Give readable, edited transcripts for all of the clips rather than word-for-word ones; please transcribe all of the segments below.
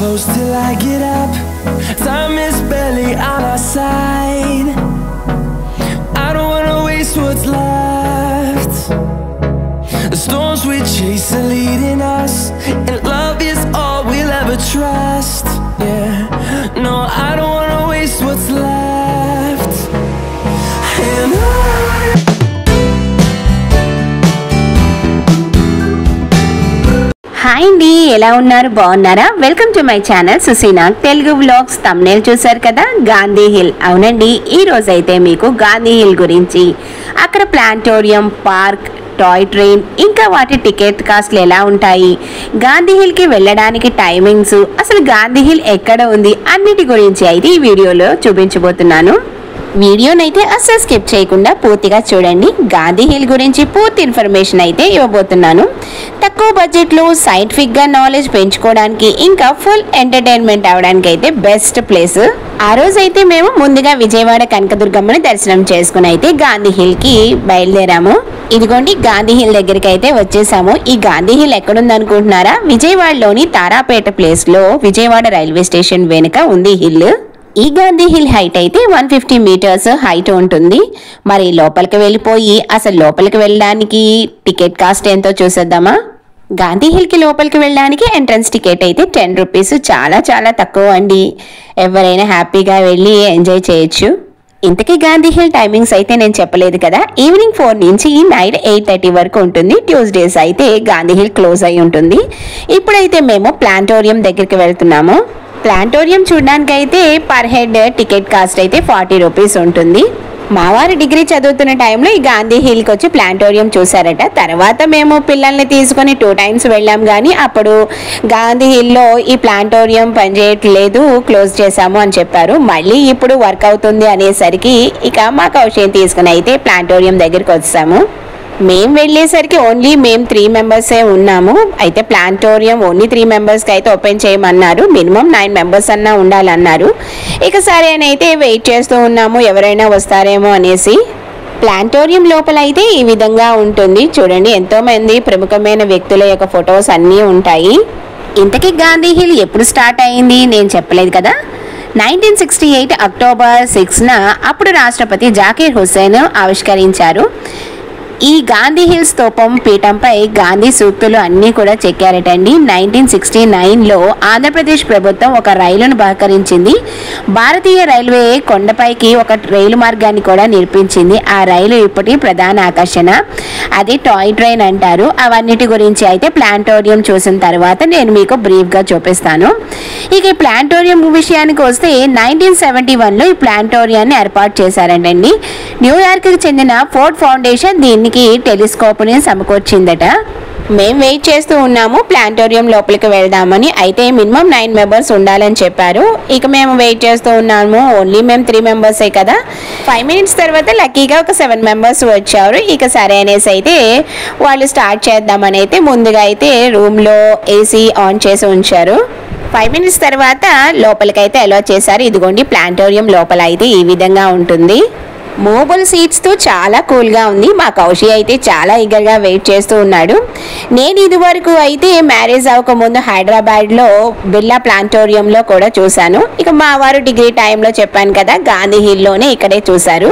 close till I get up. Time is barely on our side. I don't wanna waste what's left. The storms we chase are leading us, and love is all we'll ever trust. Yeah, no, I don't wanna waste what's left. And hi అండి, ఎలా ఉన్నారు? బాగున్నారా? Welcome to my channel Suseena Telugu vlogs. Thumbnail చూసారు కదా, Gandhi hill. అవునండి, ఈ రోజు అయితే మీకు గాంధీ హిల్ గురించి, అక్కడ ప్లాంటోరియం, పార్క్, టాయ్ ట్రైన్, ఇంకా వాటి టికెట్ కాస్ట్లు ఎలా ఉంటాయి, గాంధీ హిల్కి వెళ్ళడానికి టైమింగ్స్, అసలు గాంధీ హిల్ ఎక్కడ ఉంది, అన్నిటి గురించి అయితే ఈ వీడియోలో చూపించబోతున్నాను. వీడియోనైతే అస్సలు స్కిప్ చేయకుండా పూర్తిగా చూడండి. గాంధీ హిల్ గురించి పూర్తి ఇన్ఫర్మేషన్ అయితే ఇవ్వబోతున్నాను. తక్కువ బడ్జెట్లో సైంటిఫిక్గా నాలెడ్జ్ పెంచుకోవడానికి, ఇంకా ఫుల్ ఎంటర్టైన్మెంట్ అవడానికి అయితే బెస్ట్ ప్లేస్. ఆ రోజు అయితే మేము ముందుగా విజయవాడ కనకదుర్గమ్మని దర్శనం చేసుకుని అయితే గాంధీ హిల్కి బయలుదేరాము. ఇదిగోండి, గాంధీ హిల్ దగ్గరికి అయితే వచ్చేసాము. ఈ గాంధీ హిల్ ఎక్కడుంది అనుకుంటున్నారా? విజయవాడలోని తారాపేట ప్లేస్లో విజయవాడ రైల్వే స్టేషన్ వెనుక ఉంది హిల్. ఈ గాంధీ హిల్ హైట్ అయితే 150 మీటర్స్ హైట్ ఉంటుంది. మరి లోపలికి వెళ్ళిపోయి అసలు లోపలికి వెళ్ళడానికి టికెట్ కాస్ట్ ఎంతో చూసేద్దామా? గాంధీ హిల్కి లోపలికి వెళ్ళడానికి ఎంట్రన్స్ టికెట్ అయితే 10 రూపీస్. చాలా చాలా తక్కువ అండి. ఎవరైనా హ్యాపీగా వెళ్ళి ఎంజాయ్ చేయొచ్చు. ఇంతకీ గాంధీ హిల్ టైమింగ్స్ అయితే నేను చెప్పలేదు కదా. ఈవినింగ్ 4 నుంచి నైట్ 8:30 వరకు ఉంటుంది. ట్యూస్డేస్ అయితే గాంధీ హిల్ క్లోజ్ అయి ఉంటుంది. ఇప్పుడైతే మేము ప్లాంటోరియం దగ్గరికి వెళ్తున్నాము. ప్లాంటోరియం చూడడానికి అయితే పర్ హెడ్ టికెట్ కాస్ట్ అయితే 40 రూపీస్ ఉంటుంది. మా వారు డిగ్రీ చదువుతున్న టైంలో ఈ గాంధీ హిల్కి వచ్చి ప్లాంటోరియం చూసారట. తర్వాత మేము పిల్లల్ని తీసుకొని 2 టైమ్స్ వెళ్ళాం, కానీ అప్పుడు గాంధీ హిల్లో ఈ ప్లాంటోరియం పనిచేయట్లేదు, క్లోజ్ చేశాము అని చెప్పారు. మళ్ళీ ఇప్పుడు వర్క్ అవుతుంది అనేసరికి ఇక మా కౌశేని తీసుకుని అయితే ప్లాంటోరియం దగ్గరికి వచ్చాము. మేము వెళ్ళేసరికి ఓన్లీ మేము 3 మెంబర్సే ఉన్నాము. అయితే ప్లాంటోరియం ఓన్లీ 3 మెంబర్స్కి అయితే ఓపెన్ చేయమన్నారు. మినిమం 9 మెంబర్స్ అన్నా ఉండాలన్నారు. ఇక సరే అని అయితే వెయిట్ చేస్తూ ఉన్నాము, ఎవరైనా వస్తారేమో అనేసి. ప్లాంటోరియం లోపల అయితే ఈ విధంగా ఉంటుంది. చూడండి, ఎంతోమంది ప్రముఖమైన వ్యక్తుల యొక్క ఫొటోస్ అన్నీ ఉంటాయి. ఇంతకీ గాంధీ హిల్ ఎప్పుడు స్టార్ట్ అయింది నేను చెప్పలేదు కదా. 1968 అక్టోబర్ 6న అప్పుడు రాష్ట్రపతి జాకీర్ హుస్సేన్ ఆవిష్కరించారు. ఈ గాంధీ హిల్ స్తూపం పీఠంపై గాంధీ సూక్తులు అన్నీ కూడా చెక్కారటండి. 1969లో ఆంధ్రప్రదేశ్ ప్రభుత్వం ఒక రైలును బహకరించింది. భారతీయ రైల్వే కొండపైకి ఒక రైలు మార్గాన్ని కూడా నిర్మించింది. ఆ రైలు ఇప్పటి ప్రధాన ఆకర్షణ. అది టాయ్ ట్రైన్ అంటారు. అవన్నిటి గురించి అయితే ప్లాంటోరియం చూసిన తర్వాత నేను మీకు బ్రీఫ్గా చూపిస్తాను. ఇక ఈ ప్లాంటోరియం విషయానికి వస్తే 1971లో ఈ ప్లాంటోరియాన్ని ఏర్పాటు చేశారంటండి. న్యూయార్క్కి చెందిన ఫోర్డ్ ఫౌండేషన్ దీనికి టెలిస్కోప్ని సమకూర్చిందట. మేము వెయిట్ చేస్తూ ఉన్నాము ప్లాంటోరియం లోపలికి వెళ్దామని. అయితే మినిమం 9 మెంబర్స్ ఉండాలని చెప్పారు. ఇక మేము వెయిట్ చేస్తూ ఉన్నాము. ఓన్లీ మేము 3 మెంబర్సే కదా. 5 మినిట్స్ తర్వాత లక్కీగా ఒక 7 మెంబర్స్ వచ్చారు. ఇక సరే అనేసి అయితే వాళ్ళు స్టార్ట్ చేద్దామని అయితే ముందుగా అయితే రూమ్లో ఏసీ ఆన్ చేసి ఉంచారు. 5 మినిట్స్ తర్వాత లోపలికైతే అలో చేశారు. ఇదిగోండి, ప్లాంటోరియం లోపల అయితే ఈ విధంగా ఉంటుంది. మూవబుల్ సీట్స్తో చాలా కూల్గా ఉంది. మా కౌశి అయితే చాలా ఈగర్గా వెయిట్ చేస్తూ ఉన్నాడు. నేను ఇదివరకు అయితే మ్యారేజ్ అవ్వకముందు హైదరాబాద్లో బిర్లా ప్లాంటోరియంలో కూడా చూశాను. ఇక మా వారు డిగ్రీ టైంలో చెప్పాను కదా, గాంధీ హిల్లోనే ఇక్కడే చూశారు.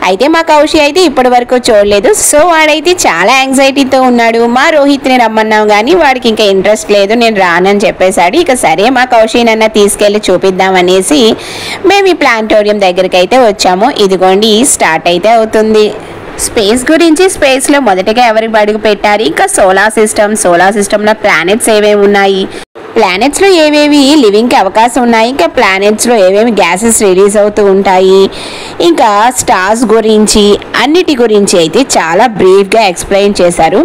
అయితే మా కౌశి అయితే ఇప్పటి వరకు చూడలేదు. సో వాడైతే చాలా యాంగ్జైటీతో ఉన్నాడు. మా రోహిత్ని రమ్మన్నాం కానీ వాడికి ఇంకా ఇంట్రెస్ట్ లేదు, నేను రానని చెప్పేశాడు. ఇక సరే మా కౌశినన్నా తీసుకెళ్ళి చూపిద్దామనేసి మేము ఈ ప్లాంటోరియం దగ్గరికి అయితే వచ్చాము. ఇదిగోండి, స్టార్ట్ అయితే అవుతుంది. స్పేస్ గురించి, స్పేస్లో మొదటగా ఎవరికి అడుగు పెట్టారు, ఇంకా సోలార్ సిస్టంలో ప్లానెట్స్ ఏవేవి ఉన్నాయి, ప్లానెట్స్లో ఏవేవి లివింగ్కి అవకాశం ఉన్నాయి, ఇంకా ప్లానెట్స్లో ఏవేవి గ్యాసెస్ రిలీజ్ అవుతూ ఉంటాయి, ఇంకా స్టార్స్ గురించి, అన్నిటి గురించి అయితే చాలా బ్రీఫ్గా ఎక్స్ప్లెయిన్ చేశారు.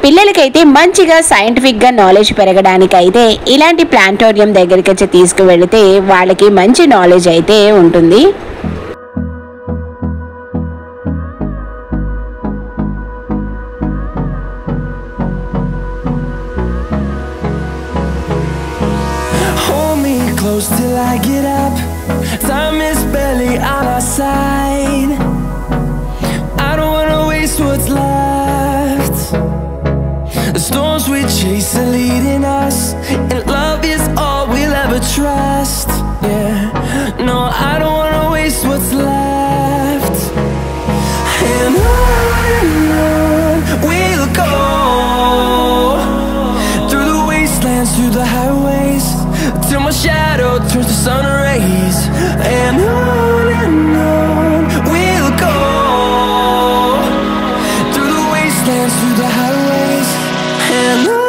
పిల్లలకైతే మంచిగా సైంటిఫిక్గా నాలెడ్జ్ పెరగడానికి అయితే ఇలాంటి ప్లాంటోరియం దగ్గరికి వచ్చి తీసుకువెళితే వాళ్ళకి మంచి నాలెడ్జ్ అయితే ఉంటుంది. close till I get up. Time is barely on our side. I don't wanna waste what's left. The storms we chase are leading us, and love is all we'll ever trust. Yeah, no, I don't wanna waste what's left. And on we'll go, through the wastelands, through the highways, till my shadow turns to sun rays. And on we'll go, through the wastelands, through the highways, and on.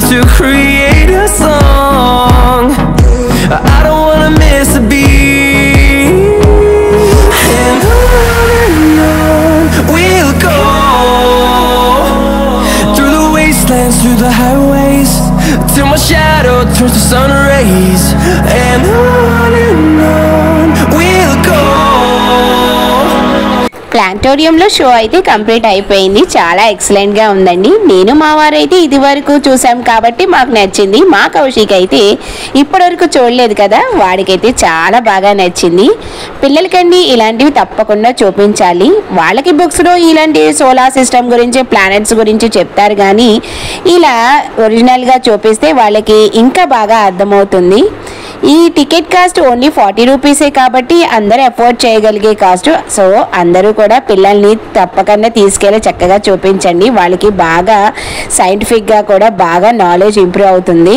To create a song, I don't wanna miss a beat. And on we'll go, through the wastelands, through the highways, till my shadow turns to sun rays. And on we'll go. ప్లాంటోరియంలో show అయితే complete అయిపోయింది. చాలా ఎక్సలెంట్గా ఉందండి. నేను మా వారైతే ఇది వరకు చూసాం కాబట్టి మాకు నచ్చింది. మా కౌశిక్ అయితే ఇప్పటివరకు చూడలేదు కదా, వాడికైతే చాలా బాగా నచ్చింది. పిల్లలకండి ఇలాంటివి తప్పకుండా చూపించాలి. వాళ్ళకి బుక్స్లో ఇలాంటి సోలార్ సిస్టమ్ గురించి, ప్లానెట్స్ గురించి చెప్తారు, కానీ ఇలా ఒరిజినల్గా చూపిస్తే వాళ్ళకి ఇంకా బాగా అర్థమవుతుంది. ఈ టికెట్ కాస్ట్ ఓన్లీ 40 రూపీసే కాబట్టి అందరూ అఫోర్డ్ చేయగలిగే కాస్ట్. సో అందరూ కూడా పిల్లల్ని తప్పకుండా తీసుకెళ్ళి చక్కగా చూపించండి. వాళ్ళకి బాగా సైంటిఫిక్గా కూడా బాగా నాలెడ్జ్ ఇంప్రూవ్ అవుతుంది.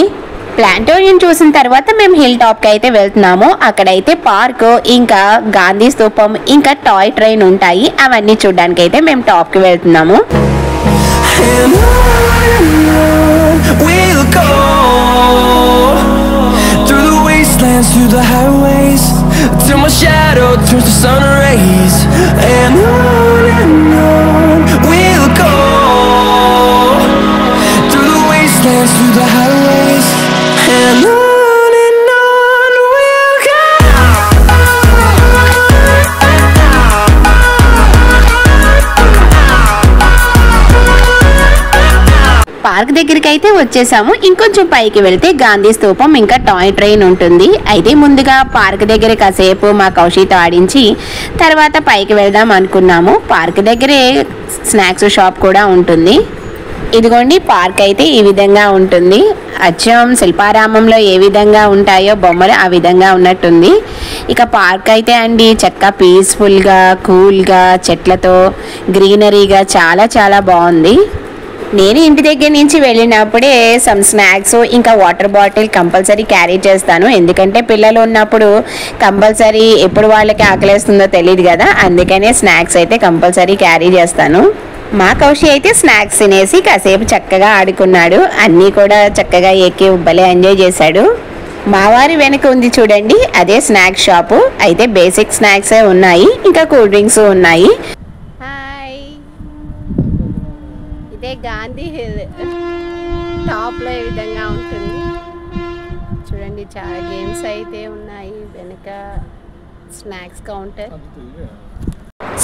ప్లాంటోరియం చూసిన తర్వాత మేము హిల్ టాప్కి అయితే వెళ్తున్నాము. అక్కడైతే పార్క్, ఇంకా గాంధీ స్తూపం, ఇంకా టాయ్ ట్రైన్ ఉంటాయి. అవన్నీ చూడడానికి అయితే మేము టాప్కి వెళ్తున్నాము. Through the highways, till my shadow turns to sun rays. And on we'll go, through the wastelands, through the highways, and on we'll go. Park దగ్గరికి అయితే వచ్చేసాము. ఇంకొంచెం పైకి వెళ్తే గాంధీ స్తూపం, ఇంకా టాయ్ ట్రైన్ ఉంటుంది. అయితే ముందుగా పార్క్ దగ్గర కాసేపు మా కౌశిక్తో ఆడించి తర్వాత పైకి వెళ్దాం అనుకున్నాము. పార్క్ దగ్గరే స్నాక్స్ షాప్ కూడా ఉంటుంది. ఇదిగోండి, పార్క్ అయితే ఈ విధంగా ఉంటుంది. అచ్చం శిల్పారామంలో ఏ విధంగా ఉంటాయో బొమ్మలు ఆ విధంగా ఉన్నట్టుంది. ఇక పార్క్ అయితే అండి చక్కగా పీస్ఫుల్గా, కూల్గా, చెట్లతో గ్రీనరీగా చాలా చాలా బాగుంది. నేను ఇంటి దగ్గర నుంచి వెళ్ళినప్పుడే సమ్ స్నాక్స్, ఇంకా వాటర్ బాటిల్ కంపల్సరీ క్యారీ చేస్తాను. ఎందుకంటే పిల్లలు ఉన్నప్పుడు కంపల్సరీ ఎప్పుడు వాళ్ళకి ఆకలేస్తుందో తెలియదు కదా, అందుకనే స్నాక్స్ అయితే కంపల్సరీ క్యారీ చేస్తాను. మా కౌశి అయితే స్నాక్స్ తినేసి కాసేపు చక్కగా ఆడుకున్నాడు. అన్నీ కూడా చక్కగా ఎక్కి భలే ఎంజాయ్ చేశాడు. మా వారి వెనక ఉంది చూడండి, అదే స్నాక్స్ షాపు. అయితే బేసిక్ స్నాక్సే ఉన్నాయి, ఇంకా కూల్ డ్రింక్స్ ఉన్నాయి. ఇదే గాంధీ హిల్ టాప్లో ఈ విధంగా ఉంటుంది చూడండి. చాలా గేమ్స్ అయితే ఉన్నాయి. వెనక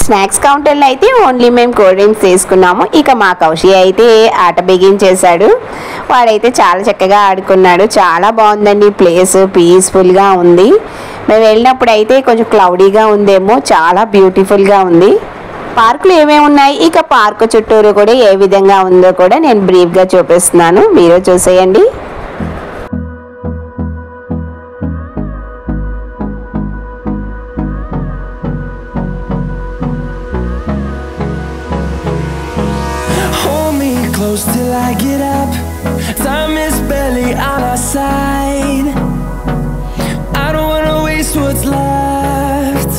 స్నాక్స్ కౌంటర్లో అయితే ఓన్లీ మేము కూల్ డ్రింక్స్ తీసుకున్నాము. ఇక మా కౌశి అయితే ఆట బిగించేశాడు. వాడైతే చాలా చక్కగా ఆడుకున్నాడు. చాలా బాగుందండి ప్లేస్, పీస్ఫుల్గా ఉంది. మేము వెళ్ళినప్పుడు అయితే కొంచెం క్లౌడీగా ఉందేమో, చాలా బ్యూటిఫుల్గా ఉంది. పార్కులు ఏమేమి ఉన్నాయి, ఇక పార్కు చుట్టూరు కూడా ఏ విధంగా ఉందో కూడా నేను బ్రీఫ్గా చూపిస్తున్నాను, మీరు చూసేయండి. Close till I get up, time is barely on our side. I don't wanna waste what's left.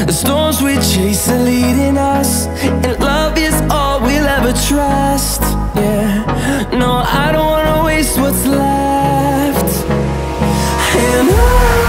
The storms we chase are leading us, and love is all we'll ever trust. Yeah, no, I don't wanna waste what's left. And on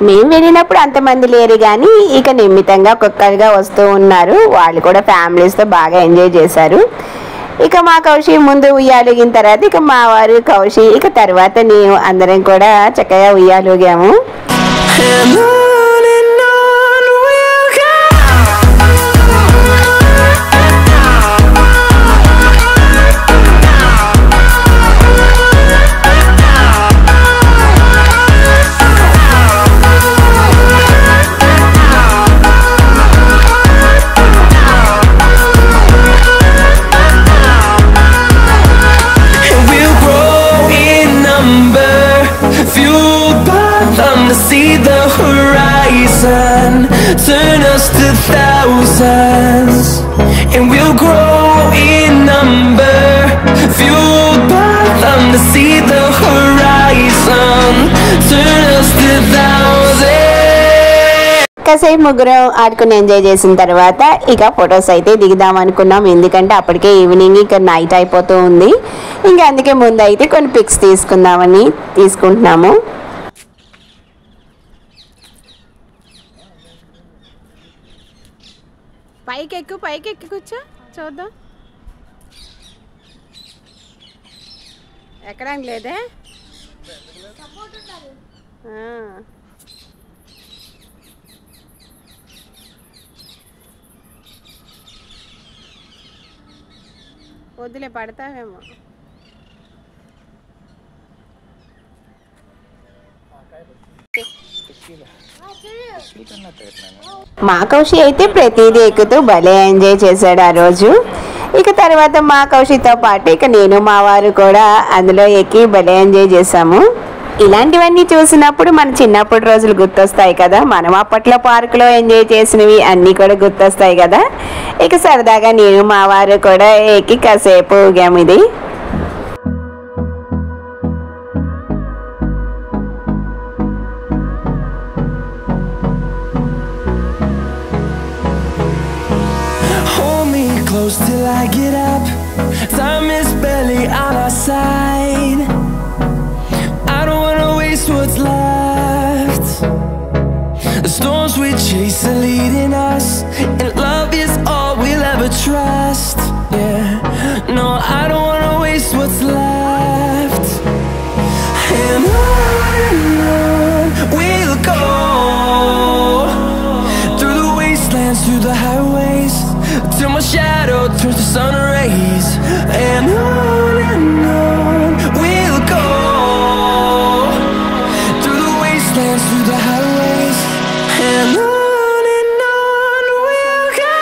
మేము వెళ్ళినప్పుడు అంతమంది లేరు కానీ ఇక నిమిత్తంగా ఒక్కొక్కరుగా వస్తూ ఉన్నారు. వాళ్ళు కూడా ఫ్యామిలీస్తో బాగా ఎంజాయ్ చేశారు. ఇక మా కౌశి ముందు ఉయ్యాలుగిన తర్వాత ఇక మా వారు కౌశి ఇక తర్వాత నేను అందరం కూడా చక్కగా ఉయ్యాలుగాము. Turn us to thousands, and we'll grow in number, fueled by them to see the horizon. Turn us to thousands. కాసేపు ముగ్గురం ఆడుకుని ఎంజాయ్ చేసిన తర్వాత ఇక ఫొటోస్ అయితే దిగుదాం అనుకున్నాం. ఎందుకంటే అప్పటికే ఈవినింగ్ ఇక నైట్ అయిపోతూ ఉంది. ఇంకా అందుకే ముందు అయితే కొన్ని పిక్స్ తీసుకుంటున్నాము. పైకి ఎక్కి కూర్చో చూద్దాం. ఎక్కడానికి లేదే. వద్దులే పడతావేమో. మా కౌశి అయితే ప్రతిదీ ఎక్కుతూ భలే ఎంజాయ్ చేశాడు ఆ రోజు. ఇక తర్వాత మా కౌశితో పాటు ఇక నేను మా వారు కూడా అందులో ఎక్కి భలే ఎంజాయ్ చేసాము. ఇలాంటివన్నీ చూసినప్పుడు మన చిన్నప్పుడు రోజులు గుర్తొస్తాయి కదా. మనం అప్పట్లో పార్కులో ఎంజాయ్ చేసినవి అన్నీ కూడా గుర్తొస్తాయి కదా. ఇక సరదాగా నేను మా వారు కూడా ఎక్కి కాసేపు ఊగాము. ఇది close till I get up. Time is barely on our side. I don't wanna waste what's left. The storms we chase are leading us, and love is all we'll ever trust. Yeah, no, I don't wanna waste what's left. And on we'll go, through the wastelands, through the highways, till my shadow turns to sun rays. And on we'll go, through the wastelands, through the highways. And on we'll go.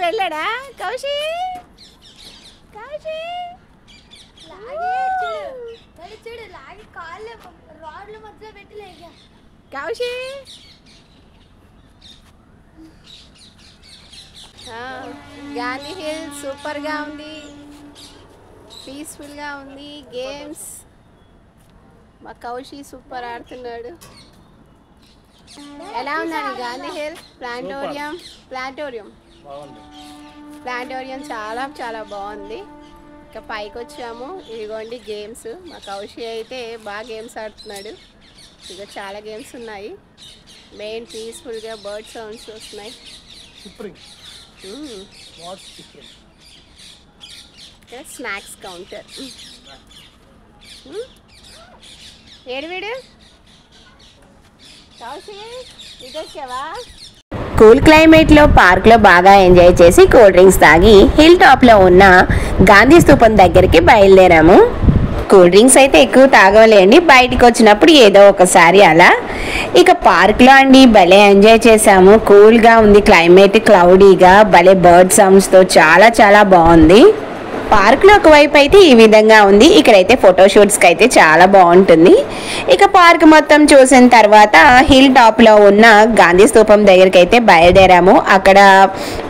వెళ్ళాడా Kaushi? Kaushi Gandhi hill సూపర్గా ఉంది, పీస్ఫుల్గా ఉంది. Games మా Kaushi super ఆడుతున్నాడు. ఎలా ఉందండి Gandhi hill? Planetarium చాలా చాలా బాగుంది. ఇక పైకి వచ్చాము. ఇదిగోండి గేమ్స్. మా కౌశి అయితే బాగా గేమ్స్ ఆడుతున్నాడు. ఇక చాలా గేమ్స్ ఉన్నాయి. మెయిన్ పీస్ఫుల్గా బర్డ్ సౌండ్స్ వస్తున్నాయి. Snacks counter. ఏడు కౌశి ఇదొచ్చావా? కూల్ క్లైమేట్లో పార్క్లో బాగా ఎంజాయ్ చేసి కూల్ డ్రింక్స్ తాగి హిల్ టాప్లో ఉన్న గాంధీ స్తూపం దగ్గరికి బయలుదేరాము. కూల్ డ్రింక్స్ అయితే ఎక్కువ తాగలేండి, బయటికి వచ్చినప్పుడు ఏదో ఒకసారి అలా. ఇక పార్క్లో అండి భలే ఎంజాయ్ చేసాము. కూల్గా ఉంది క్లైమేట్, క్లౌడీగా, భలే బర్డ్ సౌండ్స్తో చాలా చాలా బాగుంది. పార్క్ లో ఒకవైపు అయితే ఈ విధంగా ఉంది. ఇక్కడైతే ఫోటోషూట్స్ కి అయితే చాలా బాగుంటుంది. ఇక పార్క్ మొత్తం చూసిన తర్వాత హిల్ టాప్ లో ఉన్న గాంధీ స్తూపం దగ్గరికి అయితే బయలుదేరాము. అక్కడ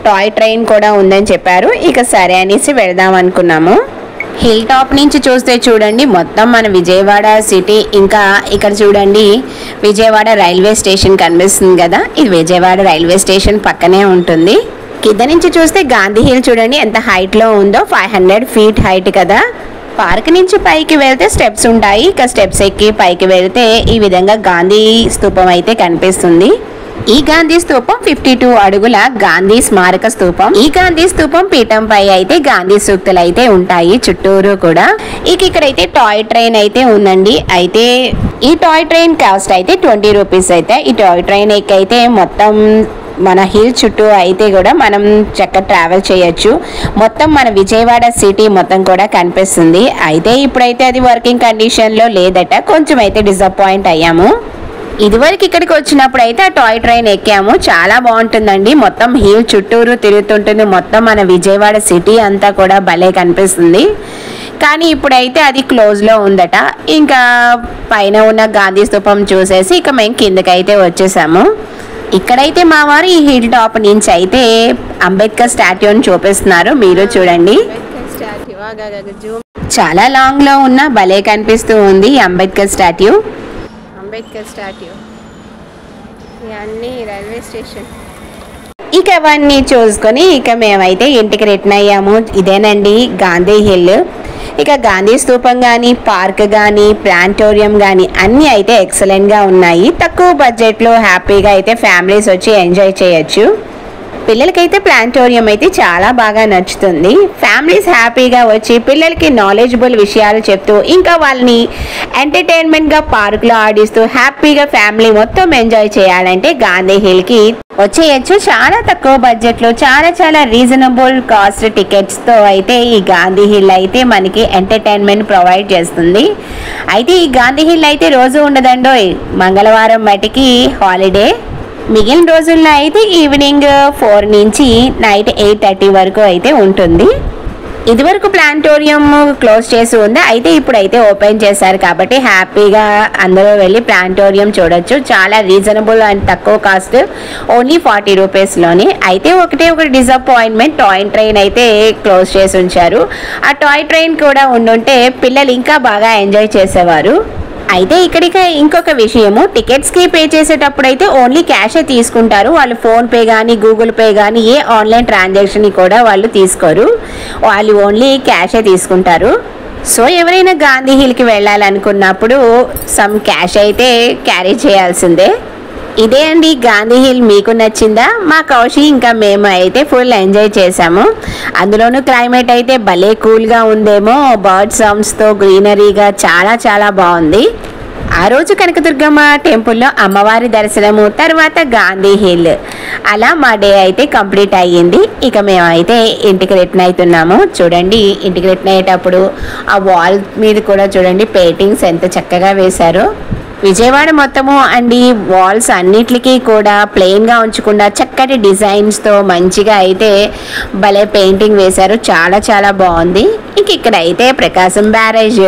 టాయ్ ట్రైన్ కూడా ఉందని చెప్పారు. ఇక సరే అనేసి వెళ్దాం అనుకున్నాము. హిల్ టాప్ నుంచి చూస్తే చూడండి మొత్తం మన విజయవాడ సిటీ, ఇంకా ఇక్కడ చూడండి విజయవాడ రైల్వే స్టేషన్ కనిపిస్తుంది కదా, ఇది విజయవాడ రైల్వే స్టేషన్ పక్కనే ఉంటుంది. కింద నుంచి చూస్తే గాంధీ హిల్ చూడండి ఎంత హైట్ లో ఉందో, 500 feet హైట్ కదా. పార్క్ నుంచి పైకి వెళ్తే స్టెప్స్ ఉంటాయి. ఇక స్టెప్స్ ఎక్కి పైకి వెళ్తే ఈ విధంగా గాంధీ స్తూపం అయితే కనిపిస్తుంది. ఈ గాంధీ స్తూపం 52 అడుగుల గాంధీ స్మారక స్తూపం. ఈ గాంధీ స్తూపం పీఠంపై అయితే గాంధీ సూక్తులు అయితే ఉంటాయి చుట్టూరు కూడా. ఇక్కడైతే టాయ్ ట్రైన్ అయితే ఉందండి. అయితే ఈ టాయ్ ట్రైన్ కాస్ట్ అయితే 20 రూపీస్ అయితే. ఈ టాయ్ ట్రైన్ ఎక్కైతే మొత్తం మన హిల్ చుట్టూ అయితే కూడా మనం చక్కగా ట్రావెల్ చేయొచ్చు. మొత్తం మన విజయవాడ సిటీ మొత్తం కూడా కనిపిస్తుంది. అయితే ఇప్పుడైతే అది వర్కింగ్ కండిషన్లో లేదట, కొంచెం అయితే డిసప్పాయింట్ అయ్యాము. ఇదివరకు ఇక్కడికి వచ్చినప్పుడు అయితే ఆ టాయ్ ట్రైన్ ఎక్కాము, చాలా బాగుంటుందండి. మొత్తం హిల్ చుట్టూరు తిరుగుతుంటుంది, మొత్తం మన విజయవాడ సిటీ అంతా కూడా భలే కనిపిస్తుంది. కానీ ఇప్పుడైతే అది క్లోజ్లో ఉందట. ఇంకా పైన ఉన్న గాంధీ స్తూపం చూసేసి ఇక మేము కిందకైతే వచ్చేసాము. ఇక్కడైతే మా వారు ఈ హిల్ టాప్ నుంచి అయితే అంబేద్కర్ స్టాట్యూని చూపిస్తున్నారు, మీరు చూడండి. చాలా లాంగ్ లో ఉన్న భలే కనిపిస్తూ ఉంది అంబేద్కర్ స్టాట్యూ. ఇవన్నీ రైల్వే స్టేషన్. ఇక అవన్నీ చూసుకొని ఇక మేమైతే ఇంటికి రిటర్న్ అయ్యాము. ఇదేనండి గాంధీ హిల్. ఇక గాంధీ స్తూపం కానీ, పార్క్ కానీ, ప్లాంటోరియం కానీ అన్నీ అయితే ఎక్సలెంట్గా ఉన్నాయి. తక్కువ బడ్జెట్లో హ్యాపీగా అయితే ఫ్యామిలీస్ వచ్చి ఎంజాయ్ చేయొచ్చు. పిల్లలకైతే ప్లాంటోరియం అయితే చాలా బాగా నచ్చుతుంది. ఫ్యామిలీస్ హ్యాపీగా వచ్చి పిల్లలకి నాలెడ్జబుల్ విషయాలు చెప్తూ ఇంకా వాళ్ళని ఎంటర్టైన్మెంట్గా పార్క్లో ఆడిస్తూ హ్యాపీగా ఫ్యామిలీ మొత్తం ఎంజాయ్ చేయాలంటే గాంధీ హిల్కి వచ్చేయచ్చు. చాలా తక్కువ బడ్జెట్లో చాలా రీజనబుల్ కాస్ట్ టికెట్స్తో అయితే ఈ గాంధీ హిల్ అయితే మనకి ఎంటర్టైన్మెంట్ ప్రొవైడ్ చేస్తుంది. అయితే ఈ గాంధీ హిల్ అయితే రోజు ఉండదండోయ్, మంగళవారం మటుకి హాలిడే. మిగిలిన రోజుల్లో అయితే ఈవినింగ్ 4 నుంచి నైట్ 8:30 వరకు అయితే ఉంటుంది. ఇదివరకు ప్లాంటోరియం క్లోజ్ చేసి ఉంది, అయితే ఇప్పుడైతే ఓపెన్ చేశారు కాబట్టి హ్యాపీగా అందరూ వెళ్ళి ప్లాంటోరియం చూడొచ్చు. చాలా రీజనబుల్ అండ్ తక్కువ కాస్ట్, ఓన్లీ 40 రూపీస్లోని. అయితే ఒకటి డిసప్పాయింట్మెంట్, టాయ్ ట్రైన్ అయితే క్లోజ్ చేసి ఉంచారు. ఆ టాయ్ ట్రైన్ కూడా ఉండుంటే పిల్లలు ఇంకా బాగా ఎంజాయ్ చేసేవారు. అయితే ఇక్కడికి ఇంకొక విషయము, టికెట్స్కి పే చేసేటప్పుడు అయితే ఓన్లీ క్యాషే తీసుకుంటారు. వాళ్ళు ఫోన్పే కానీ గూగుల్ పే కానీ ఏ ఆన్లైన్ ట్రాన్సాక్షన్ కూడా వాళ్ళు తీసుకోరు, వాళ్ళు ఓన్లీ క్యాషే తీసుకుంటారు. సో ఎవరైనా గాంధీ హిల్కి వెళ్ళాలనుకున్నప్పుడు సమ్ క్యాష్ అయితే క్యారీ చేయాల్సిందే. ఇదే అండి గాంధీ హిల్. మీకు నచ్చిందా? మా కౌశి ఇంకా మేము అయితే ఫుల్ ఎంజాయ్ చేసాము. అందులోనూ క్లైమేట్ అయితే భలే కూల్గా ఉందేమో, బర్డ్ సౌండ్స్తో గ్రీనరీగా చాలా బాగుంది. ఆ రోజు కనకదుర్గమ్మ టెంపుల్లో అమ్మవారి దర్శనము, తర్వాత గాంధీ హిల్, అలా మా డే అయితే కంప్లీట్ అయ్యింది. ఇక మేమైతే ఇంటికి రిటర్న్ అవుతున్నాము. చూడండి ఇంటికి రిటర్న్ అయ్యేటప్పుడు ఆ వాల్ మీద కూడా చూడండి పెయింటింగ్స్ ఎంత చక్కగా వేశారో. విజయవాడ మొత్తము అండి వాల్స్ అన్నిటికీ కూడా ప్లెయిన్గా ఉంచకుండా చక్కటి డిజైన్స్తో మంచిగా అయితే భలే పెయింటింగ్ వేశారు, చాలా బాగుంది. ఇక్కడ అయితే ప్రకాశం barrage.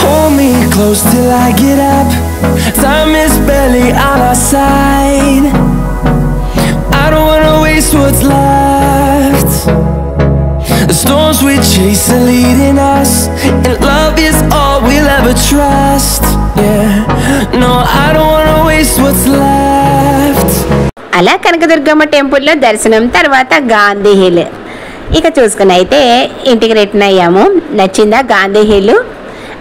Hold me close till I get up. Time is barely on our side. I don't wanna waste what's left. The storms we chase are leading us, and love is all we'll ever trust. Yeah, no, I don't wanna waste what's left. అలా కనకదుర్గమ్మ టెంపుల్లో దర్శనం, తర్వాత Gandhi hill. ఇక చూసుకుని అయితే ఇంటికి return అయ్యాము. నచ్చిందా గాంధీ హిల్?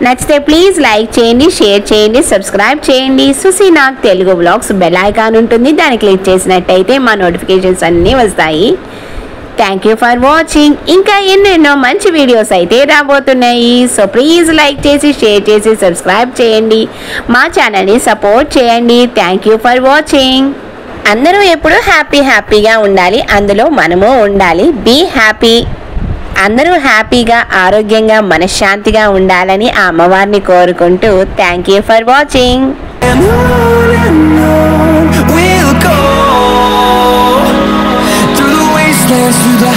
నచ్చితే ప్లీజ్ లైక్ చేయండి, షేర్ చేయండి, సబ్స్క్రైబ్ చేయండి. Susinag Telugu vlogs bell icon ఉంటుంది, దాన్ని క్లిక్ చేసినట్టయితే మా నోటిఫికేషన్స్ అన్నీ వస్తాయి. Thank you for watching. ఇంకా ఎన్నెన్నో మంచి వీడియోస్ అయితే రాబోతున్నాయి. సో ప్లీజ్ లైక్ చేసి, షేర్ చేసి, సబ్స్క్రైబ్ చేయండి, మా ఛానల్ని సపోర్ట్ చేయండి. Thank you for watching. అందరూ ఎప్పుడు హ్యాపీగా ఉండాలి, అందులో మనము ఉండాలి. Be happy. అందరూ హ్యాపీగా ఆరోగ్యంగా మనశ్శాంతిగా ఉండాలని ఆ అమ్మవారిని కోరుకుంటూ thank you for watching. we'll go through the wastelands, through the